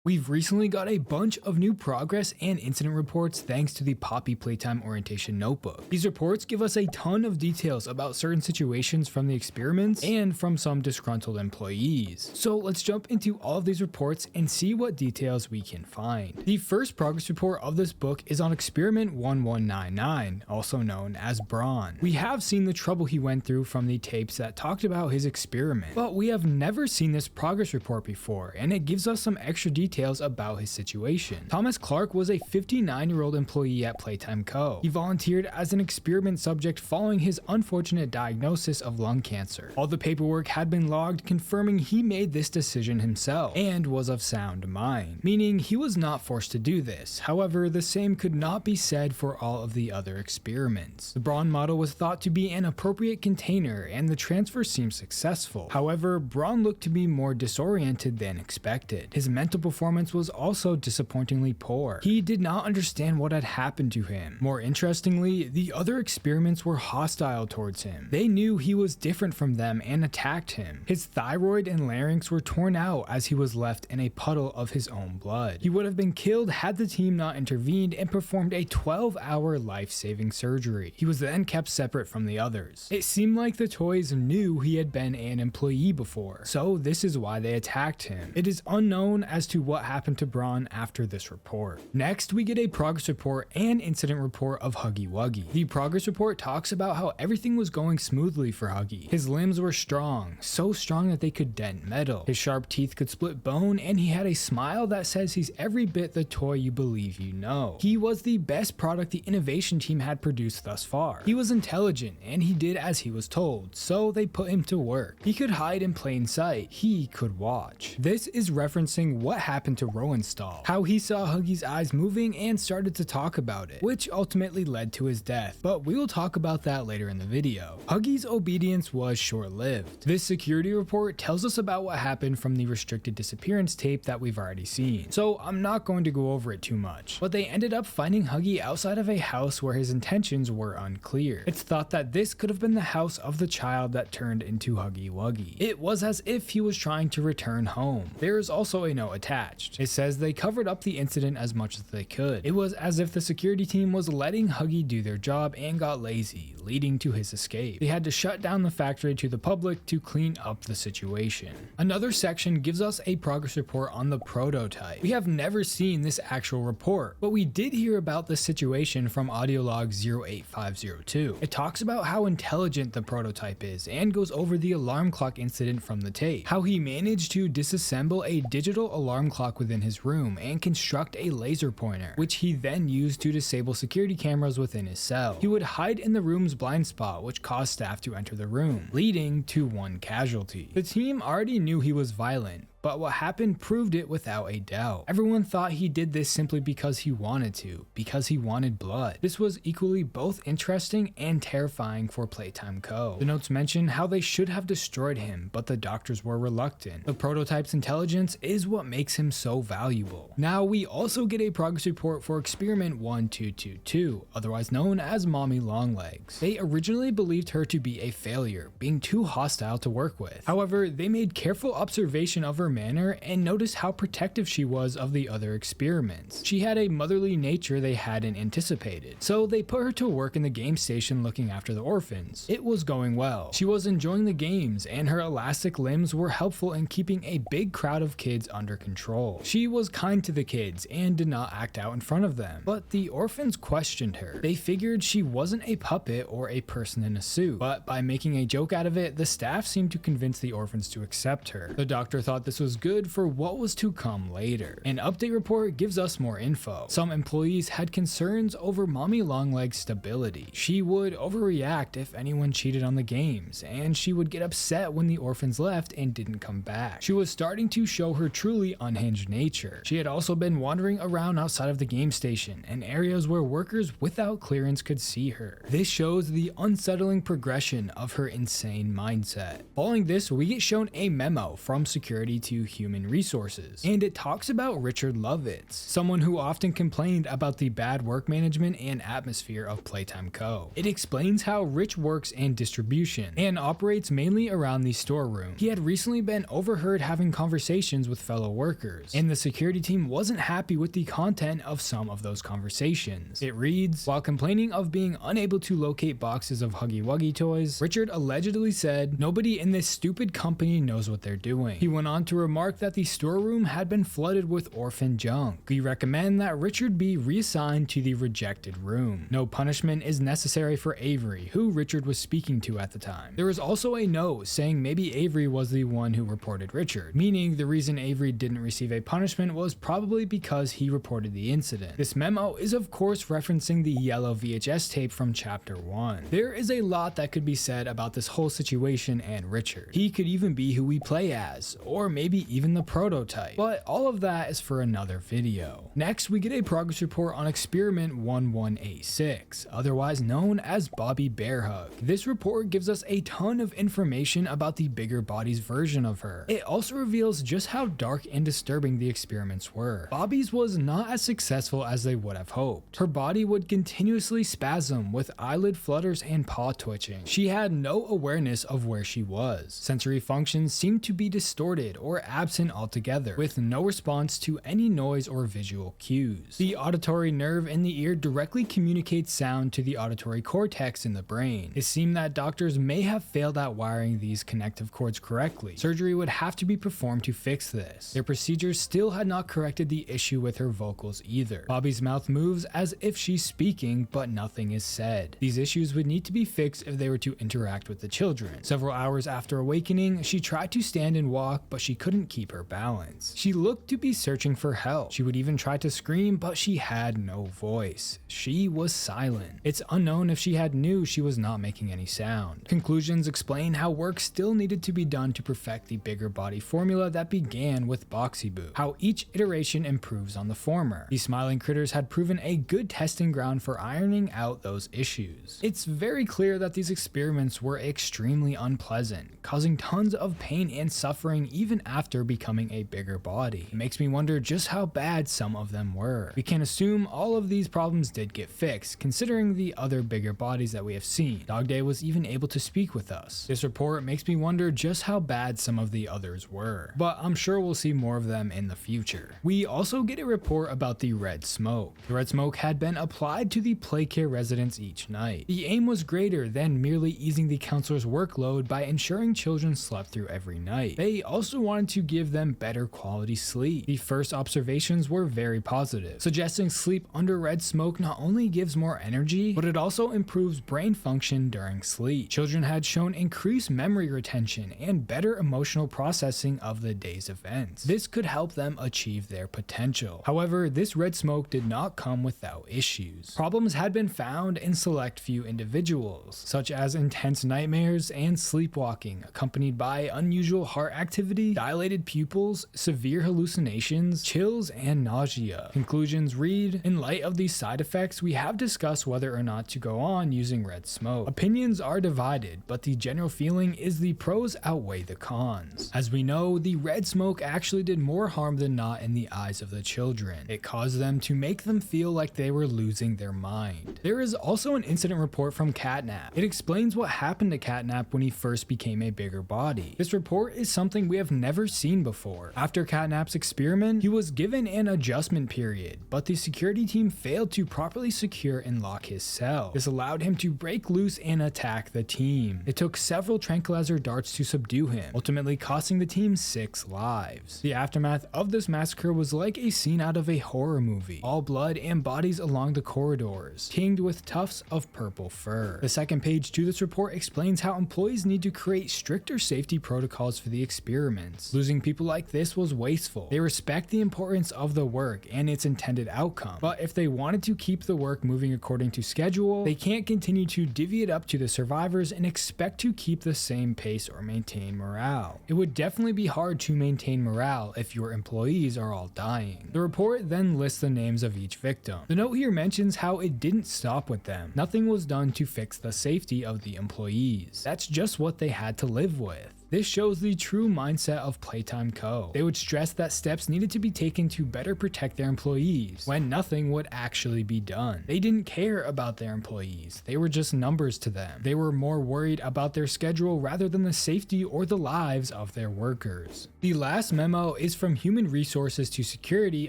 We've recently got a bunch of new progress and incident reports thanks to the Poppy Playtime Orientation Notebook. These reports give us a ton of details about certain situations from the experiments and from some disgruntled employees. So let's jump into all of these reports and see what details we can find. The first progress report of this book is on Experiment 1199, also known as Braun. We have seen the trouble he went through from the tapes that talked about his experiment, but we have never seen this progress report before, and it gives us some extra details about his situation. Thomas Clark was a 59-year-old employee at Playtime Co. He volunteered as an experiment subject following his unfortunate diagnosis of lung cancer. All the paperwork had been logged confirming he made this decision himself and was of sound mind, meaning he was not forced to do this. However, the same could not be said for all of the other experiments. The Braun model was thought to be an appropriate container and the transfer seemed successful. However, Braun looked to be more disoriented than expected. His mental performance was also disappointingly poor. He did not understand what had happened to him. More interestingly, the other experiments were hostile towards him. They knew he was different from them and attacked him. His thyroid and larynx were torn out as he was left in a puddle of his own blood. He would have been killed had the team not intervened and performed a 12-hour life-saving surgery. He was then kept separate from the others. It seemed like the toys knew he had been an employee before, so this is why they attacked him. It is unknown as to what happened to Braun after this report. Next, we get a progress report and incident report of Huggy Wuggy. The progress report talks about how everything was going smoothly for Huggy. His limbs were strong, so strong that they could dent metal. His sharp teeth could split bone, and he had a smile that says he's every bit the toy you believe you know. He was the best product the innovation team had produced thus far. He was intelligent, and he did as he was told, so they put him to work. He could hide in plain sight. He could watch. This is referencing what happened to Rowan's stall, how he saw Huggy's eyes moving and started to talk about it, which ultimately led to his death, but we will talk about that later in the video. Huggy's obedience was short-lived. This security report tells us about what happened from the restricted disappearance tape that we've already seen, so I'm not going to go over it too much, but they ended up finding Huggy outside of a house where his intentions were unclear. It's thought that this could have been the house of the child that turned into Huggy Wuggy. It was as if he was trying to return home. There is also a note attached. It says they covered up the incident as much as they could. It was as if the security team was letting Huggy do their job and got lazy, leading to his escape. They had to shut down the factory to the public to clean up the situation. Another section gives us a progress report on the prototype. We have never seen this actual report, but we did hear about the situation from audio log 08502. It talks about how intelligent the prototype is and goes over the alarm clock incident from the tape, how he managed to disassemble a digital alarm clock within his room and construct a laser pointer, which he then used to disable security cameras within his cell. He would hide in the room's blind spot, which caused staff to enter the room, leading to one casualty. The team already knew he was violent, but what happened proved it without a doubt. Everyone thought he did this simply because he wanted to, because he wanted blood. This was equally both interesting and terrifying for Playtime Co. The notes mention how they should have destroyed him, but the doctors were reluctant. The prototype's intelligence is what makes him so valuable. Now we also get a progress report for Experiment 1222, otherwise known as Mommy Longlegs. They originally believed her to be a failure, being too hostile to work with. However, they made careful observation of her manner and noticed how protective she was of the other experiments. She had a motherly nature they hadn't anticipated, so they put her to work in the game station looking after the orphans. It was going well. She was enjoying the games, and her elastic limbs were helpful in keeping a big crowd of kids under control. She was kind to the kids and did not act out in front of them, but the orphans questioned her. They figured she wasn't a puppet or a person in a suit, but by making a joke out of it, the staff seemed to convince the orphans to accept her. The doctor thought this was good for what was to come later. An update report gives us more info. Some employees had concerns over Mommy Longlegs' stability. She would overreact if anyone cheated on the games, and she would get upset when the orphans left and didn't come back. She was starting to show her truly unhinged nature. She had also been wandering around outside of the game station and areas where workers without clearance could see her. This shows the unsettling progression of her insane mindset. Following this, we get shown a memo from security team to human resources. And it talks about Richard Lovitz, someone who often complained about the bad work management and atmosphere of Playtime Co. It explains how Rich works in distribution and operates mainly around the storeroom. He had recently been overheard having conversations with fellow workers, and the security team wasn't happy with the content of some of those conversations. It reads, while complaining of being unable to locate boxes of Huggy Wuggy toys, Richard allegedly said, "Nobody in this stupid company knows what they're doing." He went on to remark that the storeroom had been flooded with orphan junk. We recommend that Richard be reassigned to the rejected room. No punishment is necessary for Avery, who Richard was speaking to at the time. There was also a note saying maybe Avery was the one who reported Richard, meaning the reason Avery didn't receive a punishment was probably because he reported the incident. This memo is of course referencing the yellow VHS tape from chapter 1. There is a lot that could be said about this whole situation and Richard. He could even be who we play as, or maybe even the prototype, but all of that is for another video. Next, we get a progress report on experiment 1186, otherwise known as Bobby Bear Hug. This report gives us a ton of information about the bigger body's version of her. It also reveals just how dark and disturbing the experiments were. Bobby's was not as successful as they would have hoped. Her body would continuously spasm with eyelid flutters and paw twitching. She had no awareness of where she was. Sensory functions seemed to be distorted or absent altogether, with no response to any noise or visual cues. The auditory nerve in the ear directly communicates sound to the auditory cortex in the brain. It seemed that doctors may have failed at wiring these connective cords correctly. Surgery would have to be performed to fix this. Their procedures still had not corrected the issue with her vocals either. Bobby's mouth moves as if she's speaking, but nothing is said. These issues would need to be fixed if they were to interact with the children. Several hours after awakening, she tried to stand and walk, but she couldn't keep her balance. She looked to be searching for help. She would even try to scream, but she had no voice. She was silent. It's unknown if she knew she was not making any sound. Conclusions explain how work still needed to be done to perfect the bigger body formula that began with Boxy Boo, how each iteration improves on the former. The smiling critters had proven a good testing ground for ironing out those issues. It's very clear that these experiments were extremely unpleasant, causing tons of pain and suffering even after becoming a bigger body. It makes me wonder just how bad some of them were. We can assume all of these problems did get fixed, considering the other bigger bodies that we have seen. Dog Day was even able to speak with us. This report makes me wonder just how bad some of the others were, but I'm sure we'll see more of them in the future. We also get a report about the red smoke. The red smoke had been applied to the Playcare residents each night. The aim was greater than merely easing the counselor's workload by ensuring children slept through every night. They also wanted to give them better quality sleep. The first observations were very positive, suggesting sleep under red smoke not only gives more energy, but it also improves brain function during sleep. Children had shown increased memory retention and better emotional processing of the day's events. This could help them achieve their potential. However, this red smoke did not come without issues. Problems had been found in select few individuals, such as intense nightmares and sleepwalking, accompanied by unusual heart activity, dilated pupils, severe hallucinations, chills, and nausea. Conclusions read, in light of these side effects, we have discussed whether or not to go on using red smoke. Opinions are divided, but the general feeling is the pros outweigh the cons. As we know, the red smoke actually did more harm than not in the eyes of the children. It caused them to make them feel like they were losing their mind. There is also an incident report from Catnap. It explains what happened to Catnap when he first became a bigger body. This report is something we have never seen before. After Catnap's experiment, he was given an adjustment period, but the security team failed to properly secure and lock his cell. This allowed him to break loose and attack the team. It took several tranquilizer darts to subdue him, ultimately costing the team 6 lives. The aftermath of this massacre was like a scene out of a horror movie. All blood and bodies along the corridors, tinged with tufts of purple fur. The second page to this report explains how employees need to create stricter safety protocols for the experiments. Losing people like this was wasteful. They respect the importance of the work and its intended outcome, but if they wanted to keep the work moving according to schedule, they can't continue to divvy it up to the survivors and expect to keep the same pace or maintain morale. It would definitely be hard to maintain morale if your employees are all dying. The report then lists the names of each victim. The note here mentions how it didn't stop with them. Nothing was done to fix the safety of the employees. That's just what they had to live with. This shows the true mindset of Playtime Co. They would stress that steps needed to be taken to better protect their employees, when nothing would actually be done. They didn't care about their employees, they were just numbers to them. They were more worried about their schedule rather than the safety or the lives of their workers. The last memo is from Human Resources to Security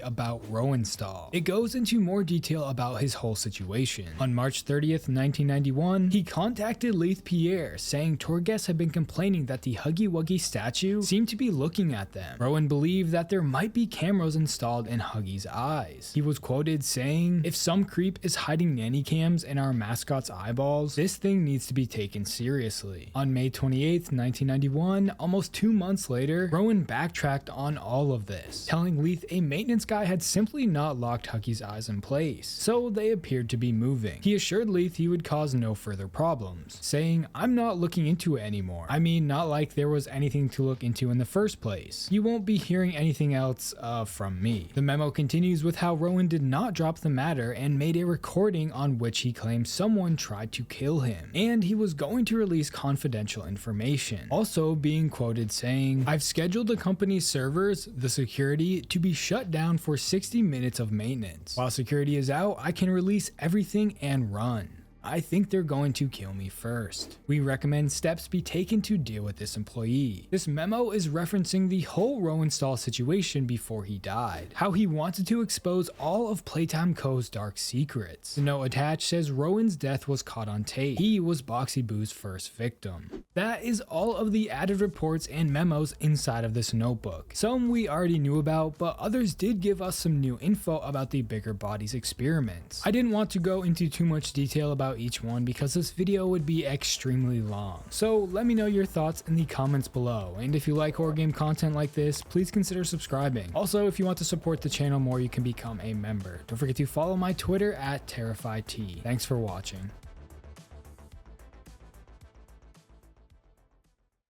about Rowan. It goes into more detail about his whole situation. On March 30th, 1991, he contacted Leith Pierre, saying tour guests had been complaining that the Huggy Wuggy statue seemed to be looking at them. Rowan believed that there might be cameras installed in Huggy's eyes. He was quoted saying, "If some creep is hiding nanny cams in our mascot's eyeballs, this thing needs to be taken seriously." On May 28th, 1991, almost 2 months later, Rowan backtracked on all of this, telling Leith a maintenance guy had simply not locked Huggy's eyes in place, so they appeared to be moving. He assured Leith he would cause no further problems, saying, "I'm not looking into it anymore. I mean, not like there was anything to look into in the first place. You won't be hearing anything else from me." The memo continues with how Rowan did not drop the matter and made a recording on which he claimed someone tried to kill him, and he was going to release confidential information. Also being quoted saying, "I've scheduled the company's servers, the security, to be shut down for 60 minutes of maintenance. While security is out, I can release everything and run. I think they're going to kill me first. We recommend steps be taken to deal with this employee." This memo is referencing the whole Rowan Stahl situation before he died, how he wanted to expose all of Playtime Co.'s dark secrets. The note attached says Rowan's death was caught on tape. He was Boxy Boo's first victim. That is all of the added reports and memos inside of this notebook. Some we already knew about, but others did give us some new info about the bigger bodies experiments. I didn't want to go into too much detail about each one because this video would be extremely long. So let me know your thoughts in the comments below, and if you like horror game content like this, please consider subscribing. Also, if you want to support the channel more, you can become a member. Don't forget to follow my Twitter at TerrifiedT. Thanks for watching.